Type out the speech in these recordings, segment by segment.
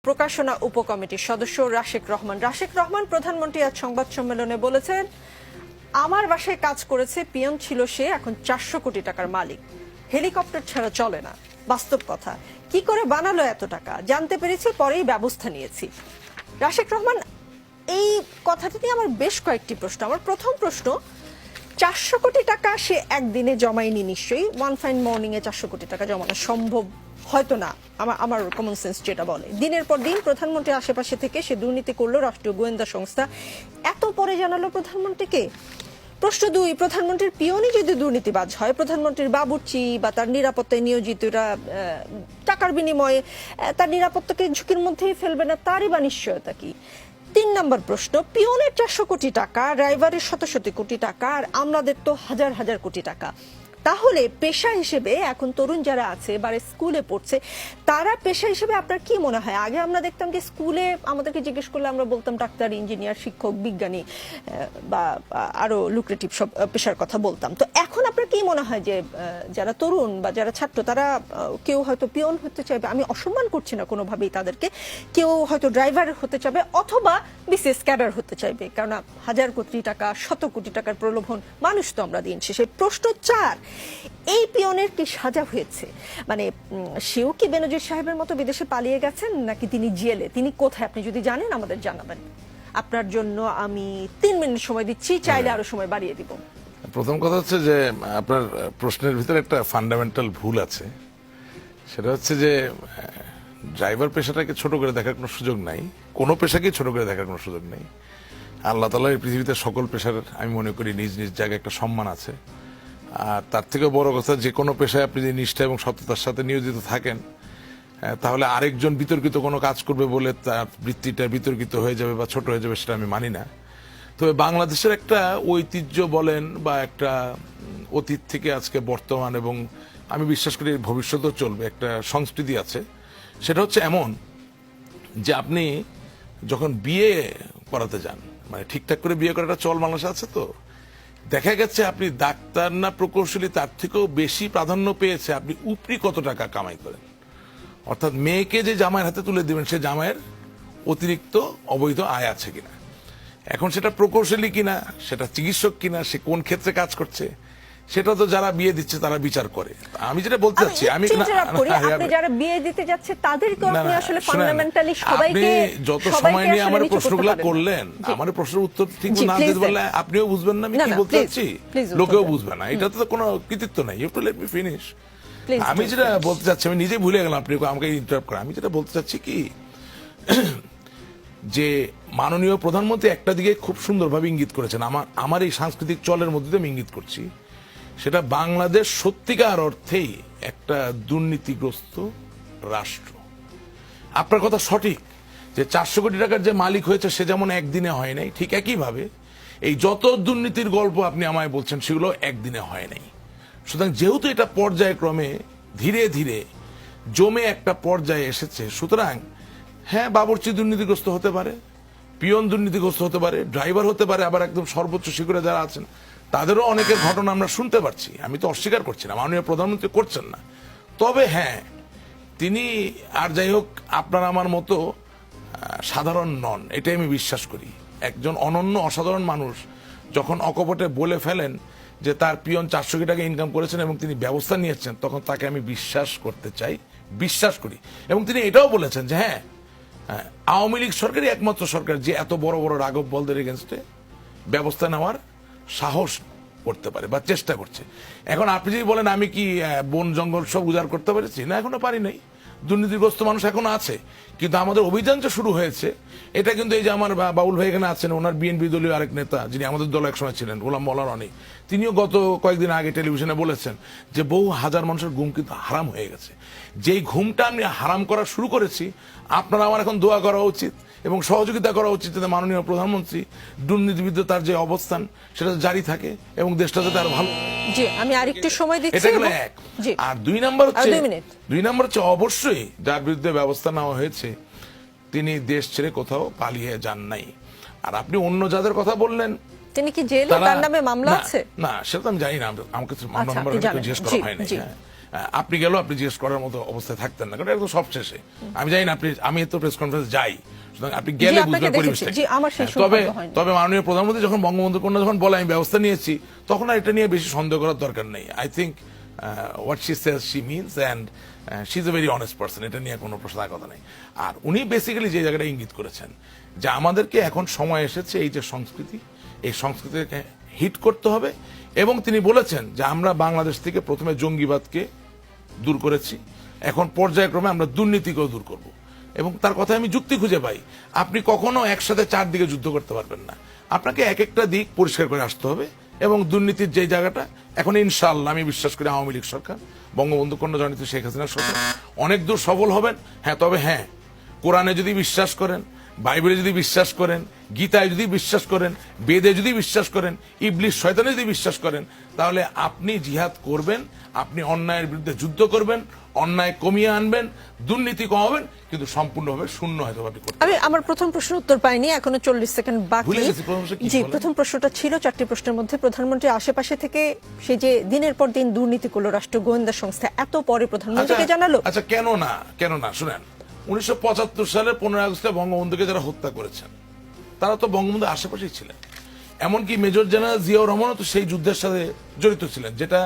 প্রকাশনা উপকমিটির সদস্য রাশেক রহমান প্রধানমন্ত্রী আজ সংবাদ সম্মেলনে বলেছেন, আমার বাসায় কাজ করেছে, পিয়ন ছিল সে, এখন 400 কোটি টাকার মালিক। হেলিকপ্টার ছাড়া চলে না, বাস্তব কথা। কি করে বানালো এত টাকা জানতে পেরেছি, পরেই ব্যবস্থা নিয়েছি। রাশেক রহমান, এই কথাটি নিয়ে আমার বেশ কয়েকটি প্রশ্ন। আমার প্রথম প্রশ্ন, 400 কোটি টাকা সে একদিনে জমায়নি নিশ্চয়ই। ওয়ান ফাইন মর্নিং এ 400 কোটি টাকা জমানো সম্ভব হয়তো না, আমার কমন সেন্স যেটা বলে। দিনের পর দিন প্রধানমন্ত্রীর আশেপাশে থেকে সে দুর্নীতি করলো, রাষ্ট্রীয় গোয়েন্দা সংস্থা এত পরে জানালো প্রধানমন্ত্রীকে। প্রশ্ন 2, প্রধানমন্ত্রীর পিয়নই যদি দুর্নীতিবাজ হয়, প্রধানমন্ত্রীর বাবুর্চি বা তার নিরাপত্তায় নিয়োজিতরা টাকার বিনিময়ে তার নিরাপত্তাকে ঝুঁকির মধ্যেই ফেলবে না, তারই বা নিশ্চয়তা কি? 3 নম্বর প্রশ্ন, পিয়নের 400 কোটি টাকা, ড্রাইভারের শত শত কোটি টাকা, আর আমাদের তো হাজার হাজার কোটি টাকা। তাহলে পেশা হিসেবে এখন তরুণ যারা আছে বা স্কুলে পড়ছে, তারা পেশা হিসেবে আপনার কি মনে হয়? আগে আমরা দেখতাম যে স্কুলে আমাদেরকে জিজ্ঞেস করলে আমরা বলতাম ডাক্তার, ইঞ্জিনিয়ার, শিক্ষক, বিজ্ঞানী বা আরো লুক্রেটিভ সব পেশার কথা বলতাম। তো এখন আপনার কি মনে হয় যে যারা তরুণ বা যারা ছাত্র, তারা কেউ হয়তো পিয়ন হতে চাইবে, আমি অসম্মান করছি না কোনোভাবেই তাদেরকে, কেউ হয়তো ড্রাইভার হতে চাইবে অথবা বিসিএস ক্যাডার হতে চাইবে, কারণ হাজার কোটি টাকা, শত কোটি টাকার প্রলোভন মানুষ তো আমরা দিন শেষে। প্রশ্ন 4, এই পিয়নের কি সাজা হয়েছে? মানে সেও কি বেনজির সাহেবের মতো বিদেশে পালিয়ে গেছেন, নাকি তিনি জেলে? তিনি কোথায়? আপনি যদি জানেন আমাদের জানাবেন। আপনার জন্য আমি 3 মিনিট সময় দিচ্ছি, চাইলে আরো সময় বাড়িয়ে দিব। প্রথম কথা হচ্ছে যে আপনার প্রশ্নের ভিতরে একটা ফান্ডামেন্টাল ভুল আছে। সেটা হচ্ছে যে ড্রাইভার পেশাটাকে ছোট করে দেখার কোনো সুযোগ নাই, কোনো পেশাকেই ছোট করে দেখার কোনো সুযোগ নেই। আল্লাহ তাআলা এই পৃথিবীতে সকল পেশার আমি মনে করি নিজ নিজ জায়গায় একটা সম্মান আছে। আর তার থেকে বড় কথা, যে কোনো পেশায় আপনি যদি নিষ্ঠা এবং সততার সাথে নিয়োজিত থাকেন, তাহলে আরেকজন বিতর্কিত কোনো কাজ করবে বলে তার বৃত্তিটা বিতর্কিত হয়ে যাবে বা ছোট হয়ে যাবে, সেটা আমি মানি না। তবে বাংলাদেশের একটা ঐতিহ্য বলেন বা একটা অতীত থেকে আজকে বর্তমান, এবং আমি বিশ্বাস করি ভবিষ্যতেও চলবে, একটা সংস্কৃতি আছে। সেটা হচ্ছে এমন যে আপনি যখন বিয়ে করাতে যান, মানে ঠিকঠাক করে বিয়ে করাটা চল মানুষ আছে, তো দেখা গেছে আপনি ডাক্তার না প্রকৌশলী, তার থেকেও বেশি প্রাধান্য পেয়েছে আপনি উপরি কত টাকা কামাই করেন। অর্থাৎ মেয়েকে যে জামাইয়ের হাতে তুলে দিবেন, সে জামাইয়ের অতিরিক্ত অবৈধ আয় আছে কিনা। এখন সেটা প্রকৌশলী কিনা, সেটা চিকিৎসক কিনা, সে কোন ক্ষেত্রে কাজ করছে, সেটা তো যারা বিয়ে দিচ্ছে তারা বিচার করে। আমি যেটা বলতে চাচ্ছি, আমি আপনি যারা বিয়ে দিতে যাচ্ছে তাদেরকে আপনি আসলে ফান্ডামেন্টালি সবাইকে, যত সময় নিয়ে আমার প্রশ্নগুলো করলেন, আমার প্রশ্নের উত্তর ঠিক না দিতে বললে আপনিও বুঝবেন না আমি কি বলতে চাচ্ছি, লোকেও বুঝবে না। এটা তো কোনো কৃতিত্ব নাই। You too let me finish. আমি যেটা বলতে চাচ্ছি, আমি নিজে ভুলে গেলাম, আপনি আমাকে ইন্টারাপ্ট করেন। আমি যেটা বলতে চাচ্ছি কি, যে মাননীয় প্রধানমন্ত্রী একটা দিকে খুব সুন্দরভাবে ইঙ্গিত করেছেন, আমার এই সাংস্কৃতিক চলের মধ্যে দিয়ে আমি ইঙ্গিত করছি, সেটা বাংলাদেশ সত্যিকার অর্থেই একটা দুর্নীতিগ্রস্ত রাষ্ট্র। আপনার কথা সঠিক যে 400 কোটি টাকার যে মালিক হয়েছে সে যেমন একদিনে হয় নাই, ঠিক একইভাবে এই যত দুর্নীতির গল্প আপনি আমায় বলছেন সেগুলো একদিনে হয় নাই। সুতরাং যেহেতু এটা পর্যায়ক্রমে ধীরে ধীরে জমে একটা পর্যায়ে এসেছে, সুতরাং হ্যাঁ, বাবুর্চি দুর্নীতিগ্রস্ত হতে পারে, পিয়ন দুর্নীতিগ্রস্ত হতে পারে, ড্রাইভার হতে পারে, আবার একদম সর্বোচ্চ শিখরে যারা আছেন তাদেরও অনেকের ঘটনা আমরা শুনতে পাচ্ছি। আমি তো অস্বীকার করছি না, মাননীয় প্রধানমন্ত্রী করছেন না। তবে হ্যাঁ, তিনি আর যাই হোক আপনার আমার মতো সাধারণ নন, এটাই আমি বিশ্বাস করি। একজন অনন্য অসাধারণ মানুষ যখন অকপটে বলে ফেলেন যে তার পিয়ন 400 কোটি টাকা ইনকাম করেছেন এবং তিনি ব্যবস্থা নিয়েছেন, তখন তাকে আমি বিশ্বাস করতে চাই, বিশ্বাস করি। এবং তিনি এটাও বলেছেন যে হ্যাঁ, আওয়ামী লীগ সরকারই একমাত্র সরকার যে এত বড় বড় রাঘব বলদের এগেনস্টে ব্যবস্থা নেওয়ার সাহস করতে পারে বা চেষ্টা করছে। এখন আপনি যদি বলেন আমি কি বন জঙ্গল সব উজাড় করতে পেরেছি, না এখনো পারি নাই। দুর্নীতিগ্রস্ত মানুষ এখনো আছে, কিন্তু আমাদের অভিযান যে শুরু হয়েছে, এটা কিন্তু এই যে আমার বাউল ভাই এখানে আছেন, ওনার বিএনপি দলীয় আরেক নেতা যিনি আমাদের দল একসময় ছিলেন, গোলাম মোল্লা রনি, তিনিও গত কয়েকদিন আগে টেলিভিশনে বলেছেন যে বহু হাজার মানুষের ঘুম কিন্তু হারাম হয়ে গেছে। যেই ঘুমটা আমি হারাম করা শুরু করেছি, আপনারা আমার এখন দোয়া করা উচিত এবং সহযোগিতা করা উচিত যাতে মাননীয় প্রধানমন্ত্রী দুর্নীতিবিরুদ্ধে তার যে অবস্থান সেটা জারি থাকে এবং দেশটা যাতে আরো ভালো। জি, আমি আরেকটু সময় দিচ্ছি। এটা হলো এক। আর 2 নম্বর হচ্ছে অবশ্যই যার বিরুদ্ধে ব্যবস্থা নেওয়া হয়েছে তিনি দেশ ছেড়ে কোথাও পালিয়ে যান নাই। আর আপনি অন্য যাদের কথা বললেন, তিনি কি জেলে, তার নামে মামলা আছে? না, সেটা আমি জানি না, আমাকে জিজ্ঞেস করা হয়নি। আপনি গেল আপনি জিজ্ঞেস করার মতো অবস্থায় থাকতেন না, কারণ একদম সব শেষে। আমি জানি না আমি তো প্রেস কনফারেন্স যাই, সুতরাং আপনি গেলে আপনাকে বুঝবেন দেখেছি। পরিবেশটা জি, আমার সেই তবে সৌভাগ্য হয়নি। তবে মাননীয় প্রধানমন্ত্রী যখন বঙ্গবন্ধু কন্যা যখন বলে আমি ব্যবস্থা নিয়েছি, তখন আর এটা নিয়ে বেশি সন্দেহ করার দরকার নেই। I think what she says she means and she is a very honest person, এটা নিয়ে কোনো প্রশ্ন কথা নেই। আর উনি বেসিক্যালি যে জায়গাটা ইঙ্গিত করেছেন যে আমাদেরকে এখন সময় এসেছে এই যে সংস্কৃতি, এই সংস্কৃতিকে হিট করতে হবে, এবং তিনি বলেছেন যে আমরা বাংলাদেশ থেকে প্রথমে জঙ্গিবাদকে দূর করেছি, এখন পর্যায়ক্রমে আমরা দুর্নীতিকেও দূর করব। এবং তার কথায় আমি যুক্তি খুঁজে পাই, আপনি কখনো একসাথে চারদিকে যুদ্ধ করতে পারবেন না, আপনাকে এক একটা দিক পরিষ্কার করে আসতে হবে। এবং দুর্নীতির যে জায়গাটা এখন ইনশাআল্লাহ আমি বিশ্বাস করি আওয়ামী লীগ সরকার, বঙ্গবন্ধু কন্যা জননেত্রী শেখ হাসিনার সরকার অনেক দূর সফল হবেন। হ্যাঁ, তবে হ্যাঁ, কোরআনে যদি বিশ্বাস করেন, বাইবেলে যদি বিশ্বাস করেন, গীতায় যদি বিশ্বাস করেন, বেদে যদি বিশ্বাস করেন, ইবলিশ শয়তানে যদি বিশ্বাস করেন, তাহলে আপনি জিহাদ করবেন, আপনি অন্যায়ের বিরুদ্ধে যুদ্ধ করবেন, অন্যায় কমিয়ে আনবেন, দুর্নীতি কমাবেন, কিন্তু সম্পূর্ণভাবে শূন্য হয়তো আপনি করতে। আমি আমার প্রথম প্রশ্ন উত্তর পাইনি, এখনো 40 সেকেন্ড বাকি। ভুলে গেছি প্রথম প্রশ্ন কি জি, বলেন? প্রথম প্রশ্নটা ছিল 4টি প্রশ্নের মধ্যে প্রধানমন্ত্রী আশেপাশে থেকে সে যে দিনের পর দিন দুর্নীতি করলো রাষ্ট্র গোয়েন্দা সংস্থা, এত পরে প্রধানমন্ত্রীকে জানালো। আচ্ছা, কেন না শুনেন, 1975 সালের 15 আগস্টে বঙ্গবন্ধুকে যারা হত্যা করেছেন তারা তো বঙ্গবন্ধুর আশেপাশেই ছিলেন। এমনকি মেজর জেনারেল জিয়াউর রহমানও তো সেই যুদ্ধের সাথে জড়িত ছিলেন, যেটা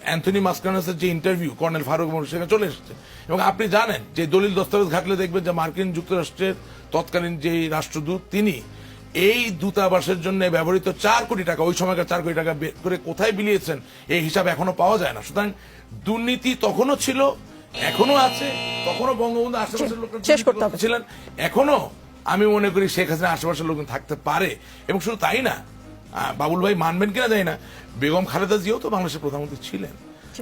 অ্যান্থনি মাসকারেনাসের যে ইন্টারভিউ কর্নেল ফারুক মোহাম্মদ সেখানে চলে এসেছে। এবং আপনি জানেন যে দলিল দস্তাবেজ ঘাটলে দেখবেন যে মার্কিন যুক্তরাষ্ট্রের তৎকালীন যে রাষ্ট্রদূত তিনি এই দূতাবাসের জন্য ব্যবহৃত 4 কোটি টাকা, ওই সময়কার 4 কোটি টাকা বের করে কোথায় বিলিয়েছেন এই হিসাব এখনো পাওয়া যায় না। সুতরাং দুর্নীতি তখনও ছিল, এখনো আছে, তখনো বঙ্গবন্ধু আশেপাশের লোকজন শেষ করতে হবে। ছিলেন, এখনো আমি মনে করি শেখ হাসিনা আশেপাশের লোকজন থাকতে পারে। এবং শুধু তাই না, বাবুল ভাই মানবেন কিনা জানি না, বেগম খালেদা জিয়াও তো বাংলাদেশের প্রধানমন্ত্রী ছিলেন,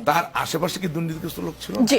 তার আশেপাশে কি দুর্নীতিগ্রস্ত লোক ছিল? জি।